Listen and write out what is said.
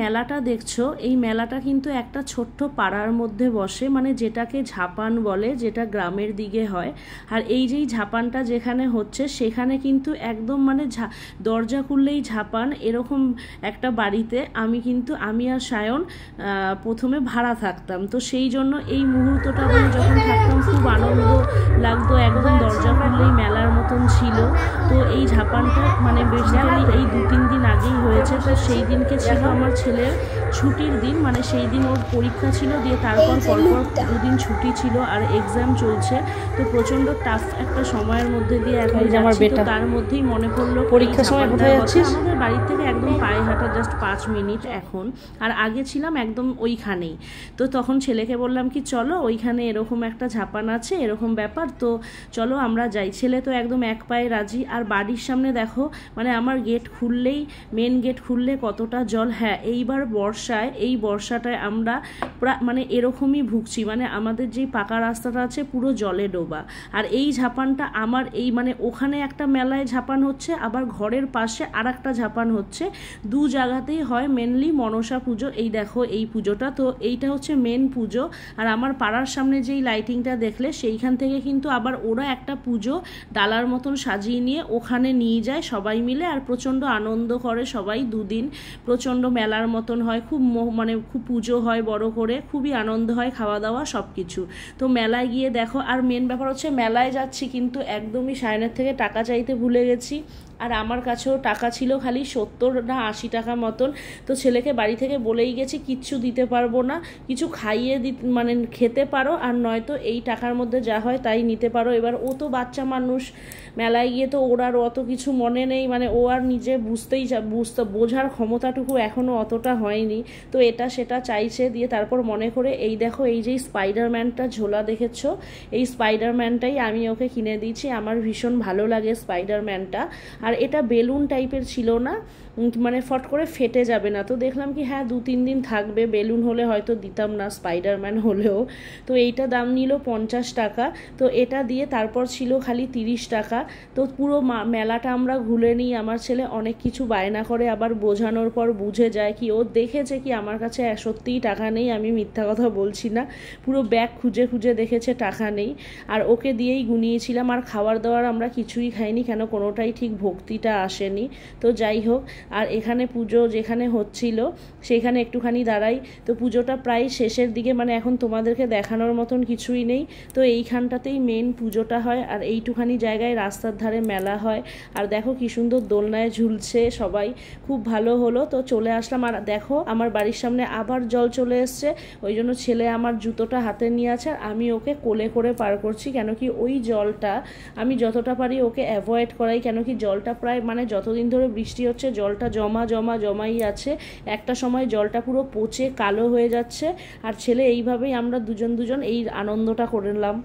মেলাটা দেখছো, এই মেলাটা কিন্তু একটা ছোট্ট পাড়ার মধ্যে বসে, মানে যেটাকে ঝাপান বলে, যেটা গ্রামের দিকে হয়। আর এই যেই ঝাপানটা যেখানে হচ্ছে সেখানে কিন্তু একদম মানে দরজা খুললেই ঝাপান, এরকম একটা বাড়িতে আমি আর সায়ন প্রথমে ভাড়া থাকতাম। তো সেই জন্য এই মুহূর্তটা মানে যখন থাকতাম খুব আনন্দ লাগতো, একদম দরজা খুললেই মেলার মতন ছিল। তো এই ঝাপানটা মানে বেসিক্যালি এই 2-3 দিন আগেই হয়েছে। তো সেই দিনকে ছিল আমার ছেলের ছুটির দিন, মানে সেই দিন ওর পরীক্ষা ছিল, দিয়ে তারপর পরপর 2 দিন ছুটি ছিল আর এক্সাম চলছে। তো প্রচণ্ড টাফ একটা সময়ের মধ্যে দিয়ে এখন যাচ্ছি। তো তার মধ্যেই মনে পড়লো পরীক্ষার সময় কোথায় যাচ্ছিস। আমাদের বাড়ির থেকে একদম পায়ে হাঁটা জাস্ট 5 মিনিট এখন, আর আগে ছিলাম একদম ওইখানেই। তো তখন ছেলেকে বললাম কি চলো ওইখানে এরকম একটা ঝাপান আছে, এরকম ব্যাপার, তো চলো আমরা যাই। ছেলে তো একদম এক পায়ে রাজি। আর বাড়ির সামনে দেখো মানে আমার গেট খুললেই, মেন গেট খুললে কতটা জল। হ্যাঁ, এইবার বর্ষায়, এই বর্ষাটায় আমরা মানে এরকমই ভুগছি, মানে আমাদের যেই পাকা রাস্তাটা আছে পুরো জলে ডোবা। আর এই ঝাপানটা আমার এই মানে ওখানে একটা মেলায় ঝাপান হচ্ছে, আবার ঘরের পাশে আর একটা ঝাপান হচ্ছে, 2 জায়গাতেই হয় মেনলি মনসা পুজো। এই দেখো এই পুজোটা, তো এইটা হচ্ছে মেন পুজো। আর আমার পাড়ার সামনে যেই লাইটিংটা দেখলে সেইখান থেকে কিন্তু আবার ওরা একটা পুজো ডালার মতন সাজিয়ে নিয়ে ওখানে নিয়ে যায় সবাই মিলে, আর প্রচণ্ড আনন্দ করে সবাই। 2 দিন প্রচণ্ড মেলার মতন হয়, খুব মানে খুব পুজো হয় বড় করে, খুবই আনন্দ হয়, খাওয়া দাওয়া সব কিছু। তো মেলায় গিয়ে দেখো, আর মেন ব্যাপার হচ্ছে মেলায় যাচ্ছি কিন্তু একদমই সায়নের থেকে টাকা চাইতে ভুলে গেছি। আর আমার কাছেও টাকা ছিল খালি 70 না 80 টাকা মতন। তো ছেলেকে বাড়ি থেকে বলেই গেছি কিচ্ছু দিতে পারবো না, কিছু খাইয়ে মানে খেতে পারো, আর নয়তো এই টাকার মধ্যে যা হয় তাই নিতে পারো। এবার ও তো বাচ্চা মানুষ, মেলায় গিয়ে তো ওর আর অত কিছু মনে নেই, মানে ও আর নিজে বোঝার ক্ষমতাটুকু এখনও অতটা হয়নি। তো এটা সেটা চাইছে, দিয়ে তারপর মনে করে এই দেখো এই যে স্পাইডারম্যানটা ঝোলা দেখেছো, এই স্পাইডারম্যানটাই আমি ওকে কিনে দিয়েছি। আমার ভীষণ ভালো লাগে স্পাইডারম্যানটা। আর এটা বেলুন টাইপের ছিল না, মানে ফট করে ফেটে যাবে না। তো দেখলাম কি হ্যাঁ 2-3 দিন থাকবে, বেলুন হলে হয়তো দিতাম না, স্পাইডারম্যান হলেও। তো এইটা দাম নিল 50 টাকা। তো এটা দিয়ে তারপর ছিল খালি 30 টাকা। তো পুরো মেলাটা আমরা ঘুরে নিই। আমার ছেলে অনেক কিছু বায়না করে, আবার বোঝানোর পর বুঝে যায় কি ও দেখেছে কি আমার কাছে সত্যিই টাকা নেই, আমি মিথ্যা কথা বলছি না। পুরো ব্যাগ খুঁজে খুঁজে দেখেছে টাকা নেই, আর ওকে দিয়েই গুনিয়েছিলাম। আর খাবার দাবার আমরা কিছুই খাইনি, কেন কোনোটাই ঠিক ভক্তিটা আসেনি। তো যাই হোক, আর এখানে পুজো যেখানে হচ্ছিল সেখানে একটুখানি দাঁড়াই। তো পুজোটা প্রায় শেষের দিকে, মানে এখন তোমাদেরকে দেখানোর মতন কিছুই নেই। তো এইখানটাতেই মেন পুজোটা হয়, আর এইটুখানি জায়গায় রাস্তার ধারে মেলা হয়। আর দেখো কি সুন্দর দোলনায় ঝুলছে সবাই, খুব ভালো হলো। তো চলে আসলাম, আর দেখো আমার বাড়ির সামনে আবার জল চলে এসছে। ওই জন্য ছেলে আমার জুতোটা হাতে নিয়ে আছে, আর আমি ওকে কোলে করে পার করছি, কেন কি ওই জলটা আমি যতটা পারি ওকে অ্যাভয়েড করাই, কেন কি জলটা প্রায় মানে যতদিন ধরে বৃষ্টি হচ্ছে জলটা জমাই আছে। একটা সময় জলটা পুরো পচে কালো হয়ে যাচ্ছে। আর ছেলে এইভাবেই আমরা দুজন এই আনন্দটা করলাম।